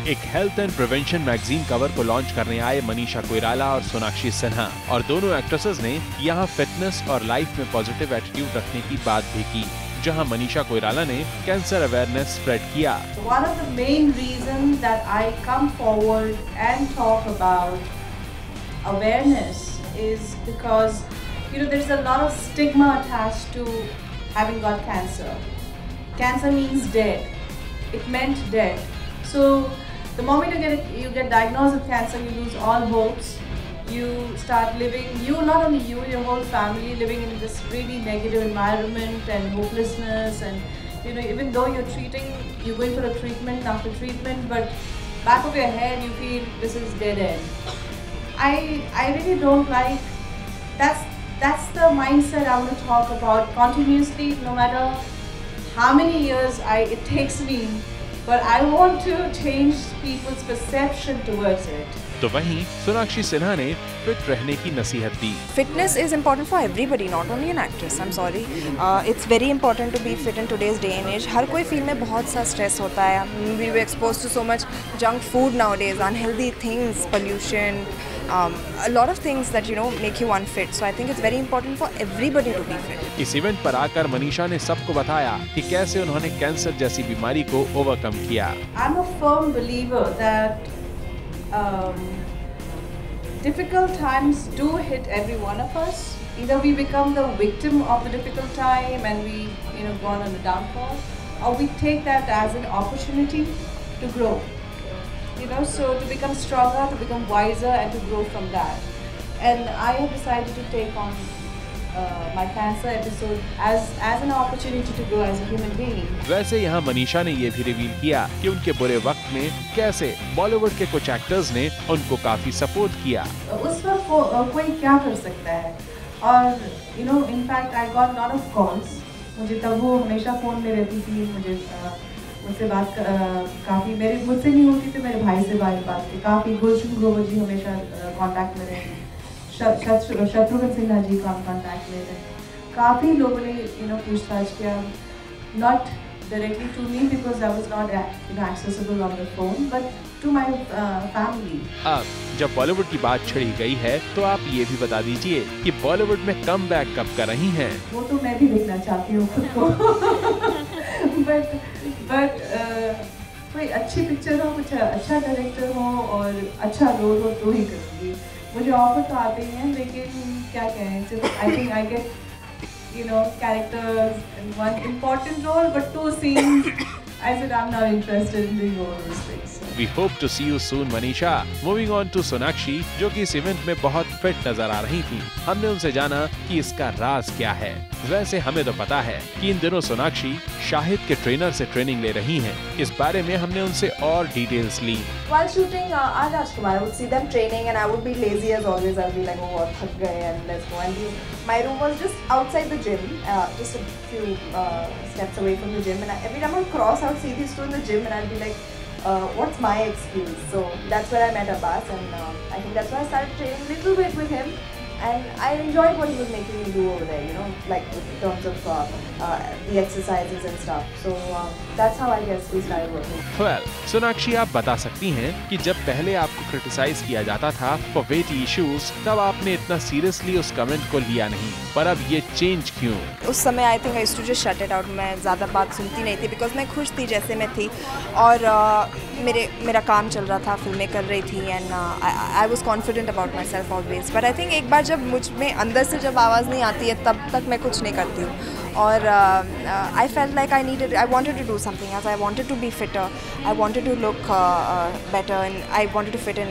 एक health and prevention magazine cover को launch करने आए मनीषा कोइराला और सोनाक्षी सिन्हा, और दोनों एक्ट्रेसेस ने यहाँ फिटनेस और लाइफ में पॉजिटिव एटीट्यूड रखने की बात भी की, जहां मनीषा कोइराला ने कैंसर अवेयरनेस स्प्रेड किया। One of the main reasons that I come forward and talk about awareness is because there's a lot of stigma attached to having got cancer. Cancer means dead. It meant dead. So the moment you get diagnosed with cancer, you lose all hopes. You start living, not only you, your whole family living in this really negative environment and hopelessness, and even though you're going for a treatment after treatment, but back of your head you feel this is dead end. I really don't like that's the mindset I want to talk about continuously, no matter how many years it takes me, but I want to change people's perception towards it. तो वहीं सोनाक्षी सिन्हा ने fit रहने की नसीहत दी। Fitness is important for everybody, not only an actress. I'm sorry. It's very important to be fit in today's day and age. हर कोई field में बहुत सा स्ट्रेस होता है. We were exposed to so much junk food nowadays, unhealthy things, pollution, a lot of things that make you unfit. So I think it's very important for everybody to be fit. इस event पर आकर मनीषा ने सबको बताया कि कैसे उन्होंने cancer जैसी बीमारी को ओवरकम किया। I'm a firm believer that difficult times do hit every one of us. Either we become the victim of the difficult time and we go on a downfall, or we take that as an opportunity to grow. So to become stronger, to become wiser, and to grow from that. And I have decided to take on my cancer episode as an opportunity to grow as a human being. वैसे यहाँ मनीषा ने ये भी reveal किया कि उनके बुरे वक्त में कैसे बॉलीवुड के कुछ एक्टर्स ने उनको काफी सपोर्ट किया। उस वक्त कोई क्या कर सकता है, और in fact I got lot of calls. मुझे तब वो हमेशा फोन में रहती थी, मुझसे बात काफी मुझसे नहीं होती थी, मेरे भाई से बात की काफी। गुलशन ग्रोवर जी हमेशा कांटेक्ट में रहे, शत्रुघ्न सिन्हा जी का कांटेक्ट में रहे। काफी लोगों ने पूछताछ किया, not directly to me because I was not accessible on the phone, but to my family. अब जब बॉलीवुड की बात छिड़ी गई है तो आप ये भी बता दीजिए कि बॉलीवुड में कमबैक कब कर रही हैं? वो तो मैं भी देखना चाहती हूँ खुद को। but कोई अच्छी पिक्चर हो, कुछ अच्छा डायरेक्टर हो और अच्छा रोल हो तो ही करूँगी। मुझे ऑफर तो आते ही हैं, लेकिन क्या कहें, I think I get characters in one important role, but 2 scenes. I said I'm not interested in doing all those things. We hope to see you soon, Manisha. Moving on to Sonakshi, जो कि इस event में बहुत fit नजर आ रही थी। हमने उनसे जाना कि इसका राज क्या है। वैसे हमें तो पता है कि इन दिनों सोनाक्षी शाहिद के ट्रेनर से ट्रेनिंग ले रही हैं। इस बारे में हमने उनसे और details Lee. While shooting Rajkumar, I would see them training and I would be lazy as always. I would be like, oh, थक गए and let's go. And my room was just outside the gym, just a few steps away from the gym. And every time I would cross, I would see these two in the gym and I'd be like, what's my excuse? So that's where I met Abbas, and I think that's why I started training a little bit with him. And I enjoyed what he was making me do over there, like in terms of the exercises and stuff. So that's how I guess we started working. Well, Sonakshi आप बता सकती हैं कि जब पहले आपको criticise किया जाता था for weight issues, तब आपने इतना सीरियसली उस कमेंट को लिया नहीं, पर अब ये चेंज क्यों? उस समय I think I used to just shut it out. मैं ज़्यादा बात सुनती नहीं थी because मैं खुश थी जैसे मैं थी, और मेरा काम चल रहा था, फिल्में कर रही थी, and I was confident about myself always. But I think एक बार जब मुझ में अंदर से जब आवाज़ नहीं आती है तब तक मैं कुछ नहीं करती हूँ, और I felt like I wanted to do something else. I wanted to be fitter. I wanted to look better, and I wanted to fit in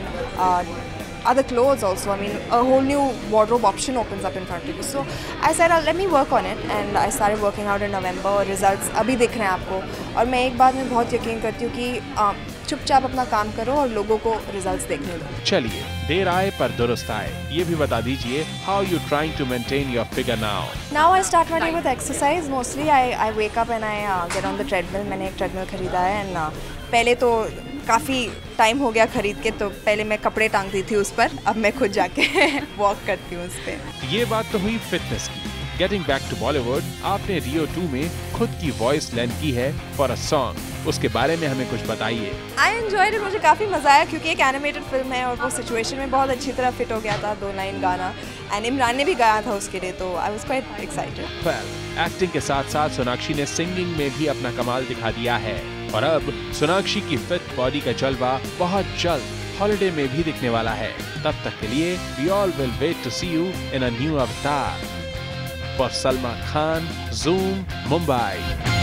other clothes also. I mean, a whole new wardrobe option opens up in front of you. So I said, let me work on it, and I started working out in November. और results अभी दिख रहे हैं आपको, और मैं एक बात में बहुत यकीन करती हूँ कि चुपचाप अपना काम करो और लोगों को रिजल्ट्स देखने दो। चलिए, देर आए पर दुरुस्त आए, ये भी बता दीजिए, how you trying to maintain your figure now? Now I start my day with exercise. Mostly I wake up and I get on the treadmill. मैंने एक treadmill खरीदा है, and पहले तो काफ़ी टाइम हो गया खरीद के, तो पहले मैं कपड़े टांगती थी उस पर, अब मैं खुद जाके वॉक करती हूँ उस पर। ये बात तो हुई फिटनेस की। गेटिंग बैक टू बॉलीवुड, आपने रियो 2 में खुद की वॉइस लैंड की है फॉर अ सॉन्ग। उसके बारे में हमें कुछ बताइए। आई एंजॉयड इट, मुझे काफ़ी मज़ा आया क्योंकि एक एनिमेटेड फिल्म है और वो सिचुएशन में बहुत अच्छी तरह फिट हो गया था। 2 लाइन गाना एंड इमरान ने भी गाया था उसके लिए, तो I was quite excited. Acting के साथ साथ सोनाक्षी ने सिंगिंग में भी अपना कमाल दिखा दिया है और अब सोनाक्षी की फिट बॉडी का जलवा बहुत जल्द हॉलिडे में भी दिखने वाला है। तब तक के लिए we all will wait to see you in a new avatar. For Salma Khan, Zoom, Mumbai.